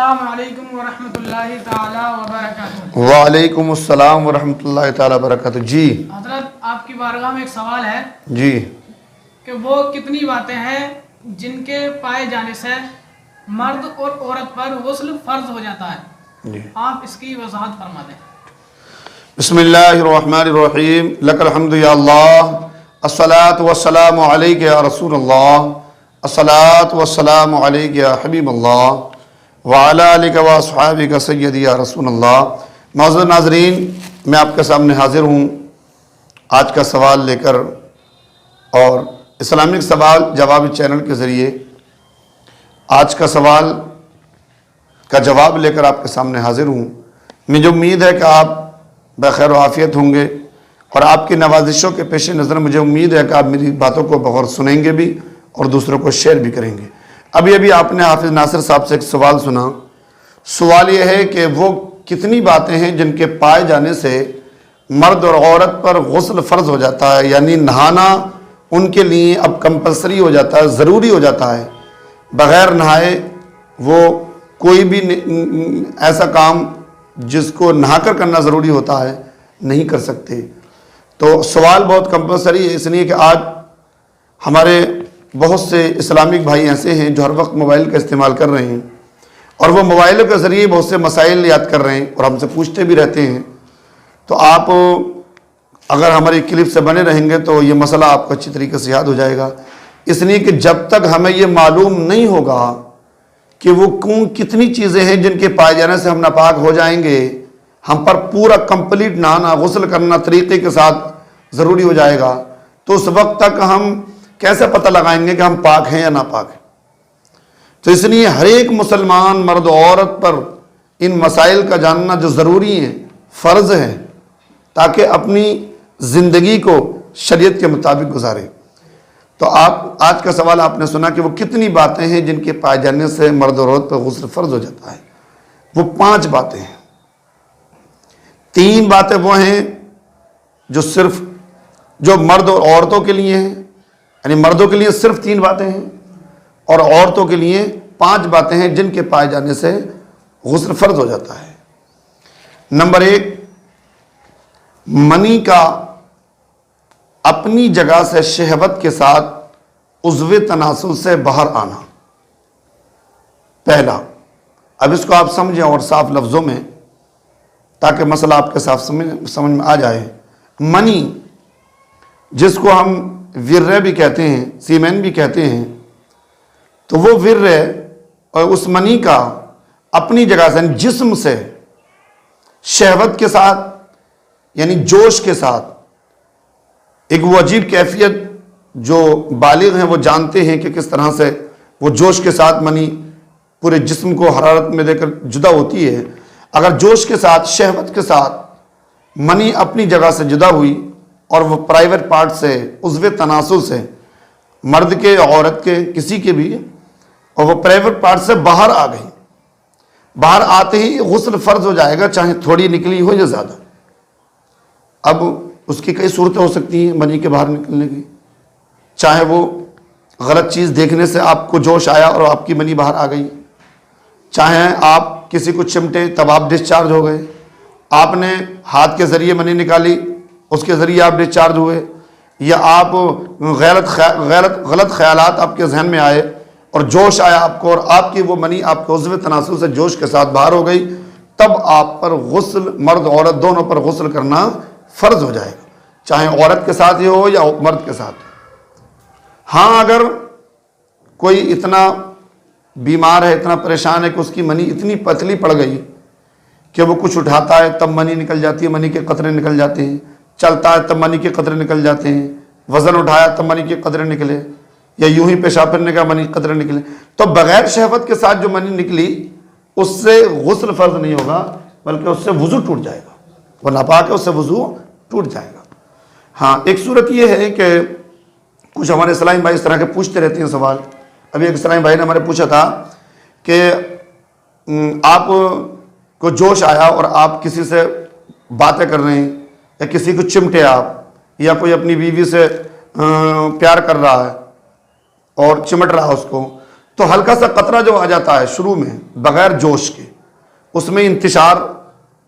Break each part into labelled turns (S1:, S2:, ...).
S1: السلام علیکم ورحمۃ اللہ تعالی وبرکاتہ۔
S2: وعلیکم السلام ورحمۃ اللہ تعالی وبرکاتہ۔ جی
S1: حضرت آپ کی بارگاہ میں ایک سوال ہے
S2: جی
S1: کہ وہ کتنی باتیں ہیں جن کے پائے جانے سے مرد اور عورت پر غسل فرض ہو جاتا ہے؟
S2: جی
S1: آپ اس کی وضاحت فرما دیں۔
S2: بسم اللہ الرحمن الرحیم، لک الحمد یا اللہ، الصلاۃ والسلام علیک یا رسول اللہ، الصلاۃ والسلام علیک یا حبیب اللہ، وعلی آلک و اصحابک سیدی یا رسول اللہ۔ معزز ناظرین، میں آپ کے سامنے حاضر ہوں آج کا سوال لے کر، اور اسلامک سوال جواب چینل کے ذریعے آج کا سوال کا جواب لے کر آپ کے سامنے حاضر ہوں۔ مجھے امید ہے کہ آپ بخیر و عافیت ہوں گے، اور آپ کی نوازشوں کے پیش نظر مجھے امید ہے کہ آپ میری باتوں کو بغور سنیں گے بھی اور دوسروں کو شیئر بھی کریں گے۔ ابھی آپ نے حافظ ناصر صاحب سے ایک سوال سنا۔ سوال یہ ہے کہ وہ کتنی باتیں ہیں جن کے پائے جانے سے مرد اور عورت پر غسل فرض ہو جاتا ہے، یعنی نہانا ان کے لیے اب کمپلسری ہو جاتا ہے، ضروری ہو جاتا ہے، بغیر نہائے وہ کوئی بھی ایسا کام جس کو نہا کر کرنا ضروری ہوتا ہے نہیں کر سکتے۔ تو سوال بہت کمپلسری ہے، اس لیے کہ آج ہمارے بہت سے اسلامک بھائی ایسے ہیں جو ہر وقت موبائل کا استعمال کر رہے ہیں، اور وہ موبائل کے ذریعے بہت سے مسائل یاد کر رہے ہیں اور ہم سے پوچھتے بھی رہتے ہیں۔ تو آپ اگر ہماری کلپ سے بنے رہیں گے تو یہ مسئلہ آپ کو اچھی طریقے سے یاد ہو جائے گا، اس لیے کہ جب تک ہمیں یہ معلوم نہیں ہوگا کہ وہ کتنی چیزیں ہیں جن کے پائے جانے سے ہم ناپاک ہو جائیں گے، ہم پر پورا کمپلیٹ نہانا، غسل کرنا طریقے کے ساتھ ضروری ہو جائے گا، تو اس وقت تک ہم کیسے پتہ لگائیں گے کہ ہم پاک ہیں یا ناپاک ہیں؟ تو اس لیے ہر ایک مسلمان مرد و عورت پر ان مسائل کا جاننا جو ضروری ہے، فرض ہے، تاکہ اپنی زندگی کو شریعت کے مطابق گزارے۔ تو آج کا سوال آپ نے سنا کہ وہ کتنی باتیں ہیں جن کے پائے جانے سے مرد اور عورت پر غسل فرض ہو جاتا ہے۔ وہ 5 باتیں ہیں۔ 3 باتیں وہ ہیں جو مرد اور عورتوں کے لیے ہیں، یعنی مردوں کے لیے صرف 3 باتیں ہیں، اور عورتوں کے لیے 5 باتیں ہیں جن کے پائے جانے سے غسل فرض ہو جاتا ہے۔ نمبر 1، منی کا اپنی جگہ سے شہوت کے ساتھ عضو تناسل سے باہر آنا۔ پہلا، اب اس کو آپ سمجھیں اور صاف لفظوں میں، تاکہ مسئلہ آپ کے صاف سمجھ میں آ جائے۔ منی، جس کو ہم ورے بھی کہتے ہیں، سیمین بھی کہتے ہیں، تو وہ ورے اور اس منی کا اپنی جگہ سے، جسم سے شہوت کے ساتھ، یعنی جوش کے ساتھ، ایک وہ عجیب کیفیت جو بالغ ہیں وہ جانتے ہیں کہ کس طرح سے وہ جوش کے ساتھ منی پورے جسم کو حرارت میں دے کر جدا ہوتی ہے۔ اگر جوش کے ساتھ، شہوت کے ساتھ منی اپنی جگہ سے جدا ہوئی اور وہ پرائیویٹ پارٹ سے، عضو تناسل سے، مرد کے، عورت کے، کسی کے بھی، اور وہ پرائیویٹ پارٹ سے باہر آ گئی، باہر آتے ہی غسل فرض ہو جائے گا، چاہے تھوڑی نکلی ہو یا زیادہ۔ اب اس کی کئی صورتیں ہو سکتی ہیں منی کے باہر نکلنے کی، چاہے وہ غلط چیز دیکھنے سے آپ کو جوش آیا اور آپ کی منی باہر آ گئی، چاہے آپ کسی کو چمٹے تب آپ ڈسچارج ہو گئے، آپ نے ہاتھ کے ذریعے منی نکالی اس کے ذریعے آپ ڈسچارج ہوئے، یا آپ غلط خیالات آپ کے ذہن میں آئے اور جوش آیا آپ کو، اور آپ کی وہ منی آپ کے عضو تناسل سے جوش کے ساتھ باہر ہو گئی، تب آپ پر غسل، مرد عورت دونوں پر غسل کرنا فرض ہو جائے گا، چاہے عورت کے ساتھ ہی ہو یا مرد کے ساتھ۔ ہاں، اگر کوئی اتنا بیمار ہے، اتنا پریشان ہے کہ اس کی منی اتنی پتلی پڑ گئی کہ وہ کچھ اٹھاتا ہے تب منی نکل جاتی ہے، منی کے قطرے نکل جاتے ہیں، چلتا ہے تب منی کے قطرے نکل جاتے ہیں، وزن اٹھایا تب منی کے قطرے نکلے، یا یوں ہی پیشاب پھرنے کا منی قطرے نکلے، تو بغیر شہوت کے ساتھ جو منی نکلی اس سے غسل فرض نہیں ہوگا، بلکہ اس سے وضو ٹوٹ جائے گا، وہ ناپاک ہے، اس سے وضو ٹوٹ جائے گا۔ ہاں، ایک صورت یہ ہے کہ کچھ ہمارے اسلامی بھائی اس طرح کے پوچھتے رہتے ہیں سوال۔ ابھی ایک اسلامی بھائی نے ہمارے پوچھا تھا کہ آپ کو جوش آیا اور آپ کسی سے باتیں کر رہے ہیں، یا کسی کو چمٹے آپ، یا کوئی اپنی بیوی سے پیار کر رہا ہے اور چمٹ رہا اس کو، تو ہلکا سا قطرہ جو آ جاتا ہے شروع میں بغیر جوش کے، اس میں انتشار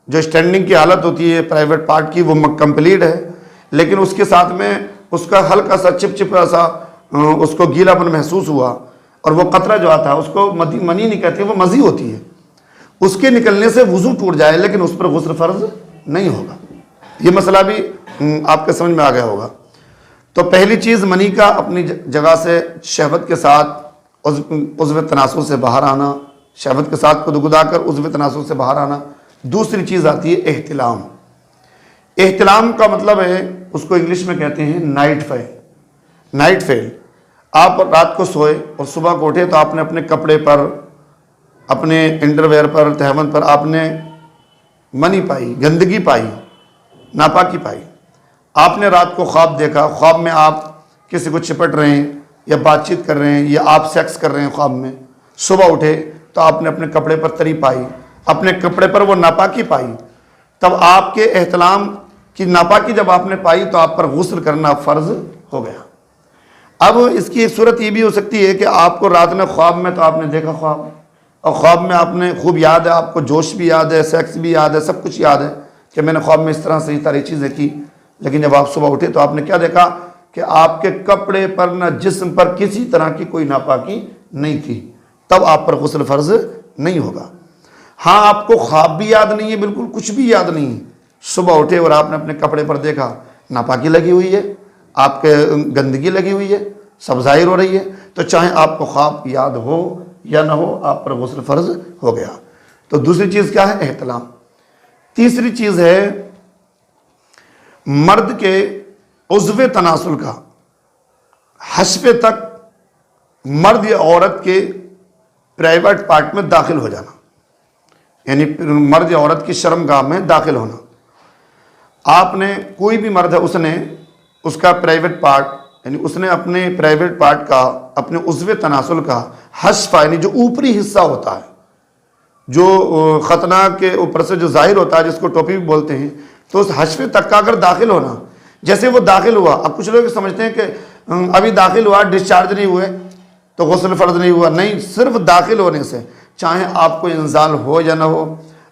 S2: جو اسٹینڈنگ کی حالت ہوتی ہے پرائیویٹ پارٹ کی وہ کمپلیٹ ہے، لیکن اس کے ساتھ میں اس کا ہلکا سا چپچپا سا اس کو گیلا پن محسوس ہوا، اور وہ قطرہ جو آتا ہے اس کو منی نہیں کہتے، وہ مزی ہوتی ہے، اس کے نکلنے سے وضو ٹوٹ جائے لیکن اس پر غسل فرض نہیں ہوگا۔ یہ مسئلہ بھی آپ کے سمجھ میں آ گیا ہوگا۔ تو پہلی چیز منی کا اپنی جگہ سے شہوت کے ساتھ عضو تناسل سے باہر آنا، شہوت کے ساتھ گدگدا کر عضو تناسل سے باہر آنا۔ دوسری چیز آتی ہے احتلام۔ احتلام کا مطلب ہے، اس کو انگلش میں کہتے ہیں نائٹ فیل۔ نائٹ فیل، آپ رات کو سوئے اور صبح کو اٹھے تو آپ نے اپنے کپڑے پر، اپنے انڈرویئر پر، تہون پر آپ نے منی پائی، گندگی پائی، ناپاکی پائی۔ آپ نے رات کو خواب دیکھا، خواب میں آپ کسی کو چپٹ رہے ہیں یا بات چیت کر رہے ہیں یا آپ سیکس کر رہے ہیں خواب میں، صبح اٹھے تو آپ نے اپنے کپڑے پر تری پائی، اپنے کپڑے پر وہ ناپاکی پائی، تب آپ کے احتلام کی ناپاکی جب آپ نے پائی تو آپ پر غسل کرنا فرض ہو گیا۔ اب اس کی ایک صورت یہ بھی ہو سکتی ہے کہ آپ کو رات میں خواب میں تو آپ نے دیکھا خواب، اور خواب میں آپ نے خوب یاد ہے، آپ کو جوش بھی یاد ہے، سیکس بھی یاد ہے، سب کچھ یاد ہے کہ میں نے خواب میں اس طرح سے یہ ساری چیزیں کی، لیکن جب آپ صبح اٹھے تو آپ نے کیا دیکھا کہ آپ کے کپڑے پر نہ جسم پر کسی طرح کی کوئی ناپاکی نہیں تھی، تب آپ پر غسل فرض نہیں ہوگا۔ ہاں آپ کو خواب بھی یاد نہیں ہے، بالکل کچھ بھی یاد نہیں ہے، صبح اٹھے اور آپ نے اپنے کپڑے پر دیکھا ناپاکی لگی ہوئی ہے، آپ کے گندگی لگی ہوئی ہے، سب ظاہر ہو رہی ہے، تو چاہے آپ کو خواب یاد ہو یا نہ ہو آپ پر غسل فرض ہو گیا۔ تو دوسری چیز کیا ہے؟ احتلام۔ تیسری چیز ہے مرد کے عضو تناسل کا حشفے تک مرد یا عورت کے پرائیویٹ پارٹ میں داخل ہو جانا، یعنی مرد یا عورت کی شرمگاہ میں داخل ہونا۔ آپ نے، کوئی بھی مرد ہے، اس نے اس کا پرائیویٹ پارٹ، یعنی اس نے اپنے پرائیویٹ پارٹ کا، اپنے عضو تناسل کا حشفہ، یعنی جو اوپری حصہ ہوتا ہے، جو ختنہ کے اوپر سے جو ظاہر ہوتا ہے، جس کو ٹوپی بھی بولتے ہیں، تو اس حشفے تک کا اگر داخل ہونا، جیسے وہ داخل ہوا، اب کچھ لوگ سمجھتے ہیں کہ ابھی داخل ہوا، ڈسچارج نہیں ہوئے تو غسل فرض نہیں ہوا۔ نہیں، صرف داخل ہونے سے، چاہے آپ کو انزال ہو یا نہ ہو،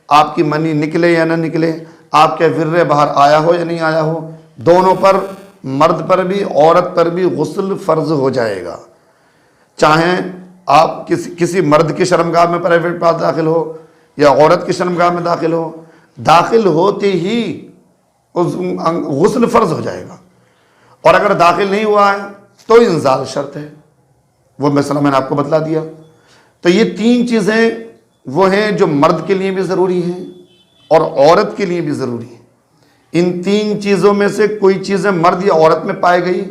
S2: آپ کی منی نکلے یا نہ نکلے، آپ کے ورے باہر آیا ہو یا نہیں آیا ہو، دونوں پر، مرد پر بھی عورت پر بھی غسل فرض ہو جائے گا۔ چاہے آپ کسی مرد کی شرمگاہ میں پرائیویٹ پارٹ داخل ہو یا عورت کی شرمگاہ میں داخل ہو، داخل ہوتے ہی غسل فرض ہو جائے گا۔ اور اگر داخل نہیں ہوا ہے تو انزال شرط ہے، وہ مسئلہ میں نے آپ کو بتلا دیا۔ تو یہ تین چیزیں وہ ہیں جو مرد کے لیے بھی ضروری ہیں اور عورت کے لیے بھی ضروری ہیں۔ ان تین چیزوں میں سے کوئی چیزیں مرد یا عورت میں پائے گئی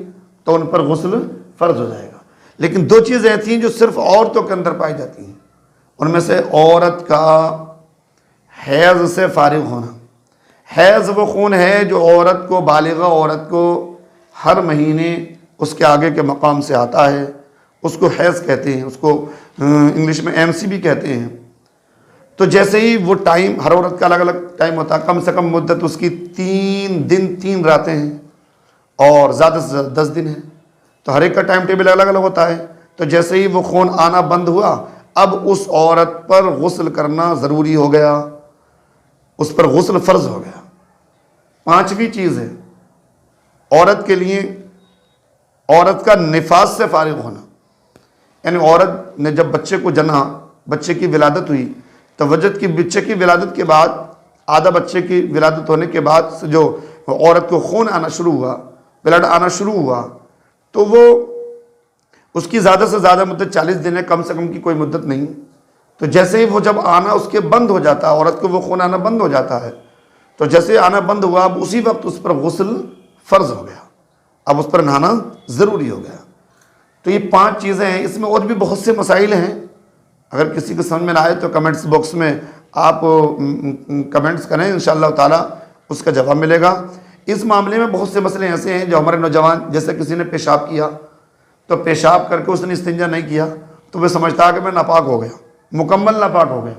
S2: تو ان پر غسل فرض ہو جائے گا، لیکن دو چیزیں ایسی ہیں جو صرف عورتوں کے اندر پائی جاتی ہیں، ان میں سے عورت کا حیض سے فارغ ہونا۔ حیض وہ خون ہے جو عورت کو، بالغہ عورت کو ہر مہینے اس کے آگے کے مقام سے آتا ہے، اس کو حیض کہتے ہیں، اس کو انگلش میں MC بھی کہتے ہیں۔ تو جیسے ہی وہ ٹائم، ہر عورت کا الگ الگ ٹائم ہوتا ہے، کم سے کم مدت اس کی 3 دن 3 راتیں ہیں اور زیادہ سے زیادہ 10 دن ہیں، تو ہر ایک کا ٹائم ٹیبل الگ الگ ہوتا ہے۔ تو جیسے ہی وہ خون آنا بند ہوا، اب اس عورت پر غسل کرنا ضروری ہو گیا، اس پر غسل فرض ہو گیا۔ پانچویں چیز ہے عورت کے لیے عورت کا نفاس سے فارغ ہونا، یعنی عورت نے جب بچے کو جنا، بچے کی ولادت ہوئی، تو بچے کی ولادت کے بعد، آدھا بچے کی ولادت ہونے کے بعد سے جو عورت کو خون آنا شروع ہوا، بلڈ آنا شروع ہوا، تو وہ اس کی زیادہ سے زیادہ مدت 40 دن ہے، کم سے کم کی کوئی مدت نہیں۔ تو جیسے ہی وہ جب آنا اس کے بند ہو جاتا ہے، عورت کو وہ خون آنا بند ہو جاتا ہے، تو جیسے آنا بند ہوا، اب اسی وقت اس پر غسل فرض ہو گیا، اب اس پر نہانا ضروری ہو گیا۔ تو یہ 5 چیزیں ہیں، اس میں اور بھی بہت سے مسائل ہیں، اگر کسی کو سمجھ میں نہ آئے تو کمنٹس باکس میں آپ کمنٹس کریں، انشاءاللہ تعالی اس کا جواب ملے گا۔ اس معاملے میں بہت سے مسئلے ایسے ہیں جو ہمارے نوجوان، جیسے کسی نے پیشاب کیا تو پیشاب کر کے اس نے استنجا نہیں کیا تو وہ سمجھتا ہے کہ میں ناپاک ہو گیا، مکمل ناپاک ہو گیا،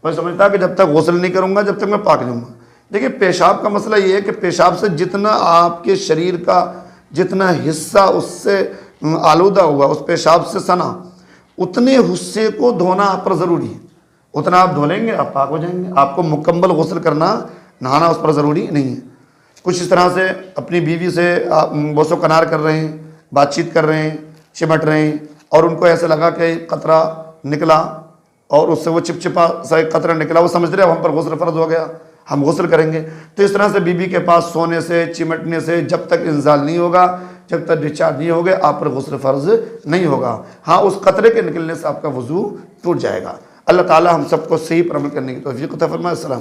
S2: وہ سمجھتا ہے کہ جب تک غسل نہیں کروں گا جب تک میں پاک نہیں ہوں گا۔ دیکھیں، پیشاب کا مسئلہ یہ ہے کہ پیشاب سے جتنا آپ کے شریر کا جتنا حصہ اس سے آلودہ ہوا، اس پیشاب سے سنا، اتنے حصے کو دھونا آپ پر ضروری ہے، اتنا آپ دھو لیں گے آپ پاک ہو جائیں گے. آپ کو مکمل غسل کرنا، نہانا اس پر ضروری نہیں ہے. کچھ اس طرح سے اپنی بیوی سے آپ بوس و کنار کر رہے ہیں، بات چیت کر رہے ہیں، چمٹ رہے ہیں، اور ان کو ایسا لگا کہ قطرہ نکلا اور اس سے وہ چپچپا سا ایک قطرہ نکلا، وہ سمجھ رہے ہم پر غسل فرض ہو گیا، ہم غسل کریں گے. تو اس طرح سے بیوی کے پاس سونے سے، چمٹنے سے جب تک انزال نہیں ہوگا، جب تک ڈسچارج نہیں ہوگا، آپ پر غسل فرض نہیں ہوگا. ہاں اس قطرے کے نکلنے سے آپ کا وضو ٹوٹ جائے گا. اللہ تعالی ہم سب کو صحیح پر عمل کرنے کی توفیق عطا فرمائے. السلام.